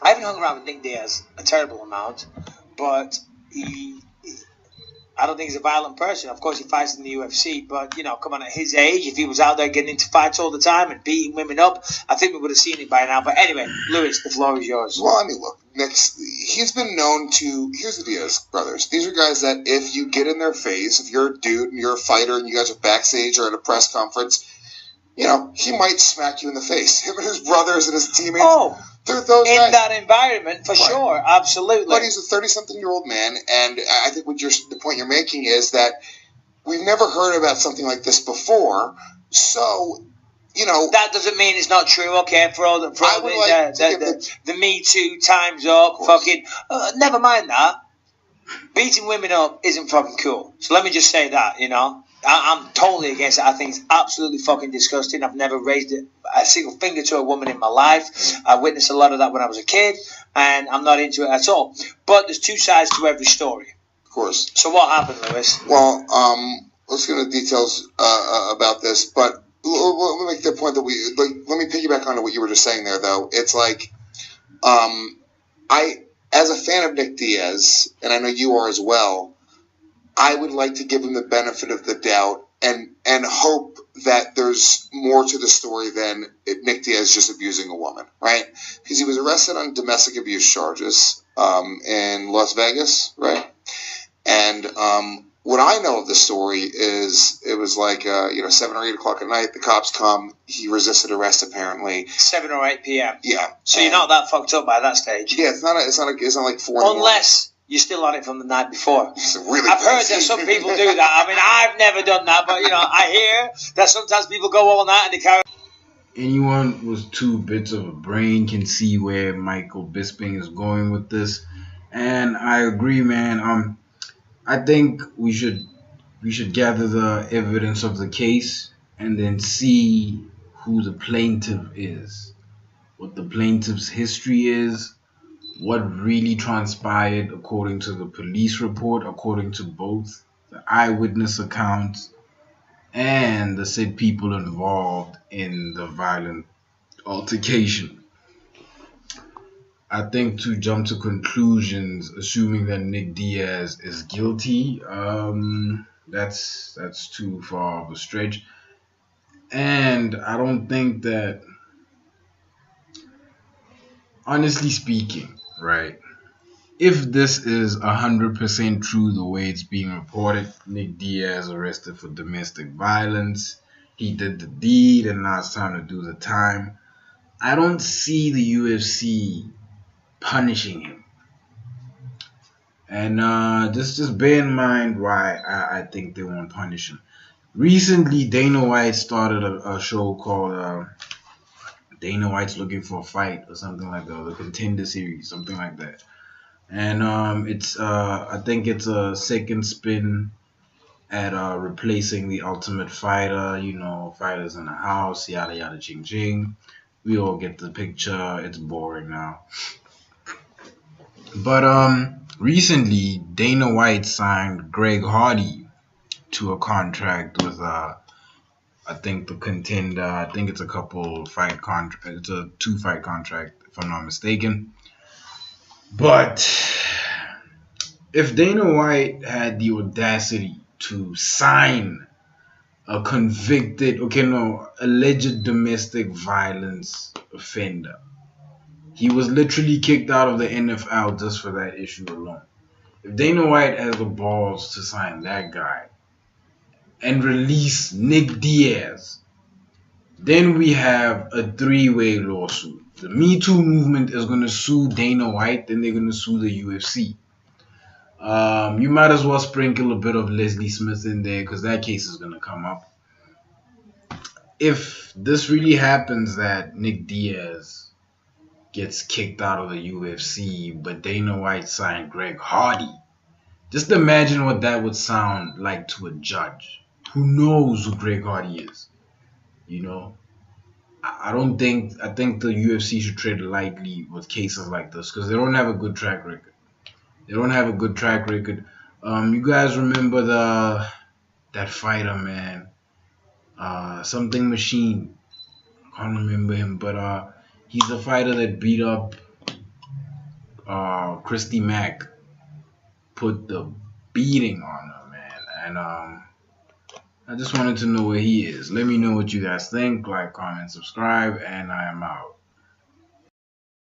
I haven't hung around with Nick Diaz a terrible amount, but I don't think he's a violent person. Of course, he fights in the UFC, but, come on, at his age, if he was out there getting into fights all the time and beating women up, I think we would have seen it by now. But anyway, Luis, the floor is yours. Well, I mean, look, he's been known to... Here's the Diaz brothers. These are guys that if you get in their face, if you're a dude and you're a fighter and you guys are backstage or at a press conference, he might smack you in the face. Him and his brothers and his teammates... Oh! They're those in guys. That environment, for sure, absolutely. But he's a 30-something-year-old man, and I think the point you're making is that we've never heard about something like this before, so, That doesn't mean it's not true, okay, for all the Me Too, time's up, fucking... never mind that. Beating women up isn't fucking cool. So let me just say that, I'm totally against it. I think it's absolutely fucking disgusting. I've never raised a single finger to a woman in my life. I witnessed a lot of that when I was a kid, and I'm not into it at all. But there's two sides to every story. Of course. So what happened, Luis? Well, let's get into details about this, but let me make the point that let me piggyback on what you were just saying there, though. It's like, as a fan of Nick Diaz, and I know you are as well, I would like to give him the benefit of the doubt and hope that there's more to the story than Nick Diaz just abusing a woman, right? Because he was arrested on domestic abuse charges in Las Vegas, right? And what I know of the story is it was like 7 or 8 o'clock at night. The cops come. He resisted arrest apparently. 7 or 8 p.m. Yeah. So you're not that fucked up by that stage. Yeah, it's not like 4. Unless you're still on it from the night before. Really I've heard that some people do that. I mean, I've never done that, but I hear that sometimes people go all night and they carry. Anyone with 2 bits of a brain can see where Michael Bisping is going with this, and I agree, man. I think we should gather the evidence of the case and then see who the plaintiff is, what the plaintiff's history is, what really transpired according to the police report, according to both the eyewitness accounts and the said people involved in the violent altercation. I think to jump to conclusions, assuming that Nick Diaz is guilty, that's too far of a stretch. And I don't think that, honestly speaking, right, if this is 100% true the way it's being reported, Nick Diaz arrested for domestic violence, he did the deed and now it's time to do the time, I don't see the UFC punishing him. And just bear in mind why I think they won't punish him. Recently, Dana White started a show called Dana White's Looking for a Fight or something like that, the Contender Series, something like that. And it's I think it's a second spin at replacing the Ultimate Fighter. Fighters in the house, yada yada, ching ching. We all get the picture. It's boring now. But recently, Dana White signed Greg Hardy to a contract with I think the Contender. I think it's a couple fight contract. It's a 2-fight contract, if I'm not mistaken. But if Dana White had the audacity to sign a alleged domestic violence offender, he was literally kicked out of the NFL just for that issue alone. If Dana White has the balls to sign that guy and release Nick Diaz, then we have a 3-way lawsuit. The Me Too movement is going to sue Dana White, then they're going to sue the UFC. You might as well sprinkle a bit of Leslie Smith in there because that case is going to come up. If this really happens that Nick Diaz gets kicked out of the UFC, but Dana White signed Greg Hardy, just imagine what that would sound like to a judge who knows who Greg Hardy is. I think the UFC should tread lightly with cases like this because they don't have a good track record. You guys remember that fighter, man? Something Machine. I can't remember him, but he's a fighter that beat up Christy Mack put the beating on her, man. And I just wanted to know where he is. Let me know what you guys think. Like, comment, subscribe, and I am out.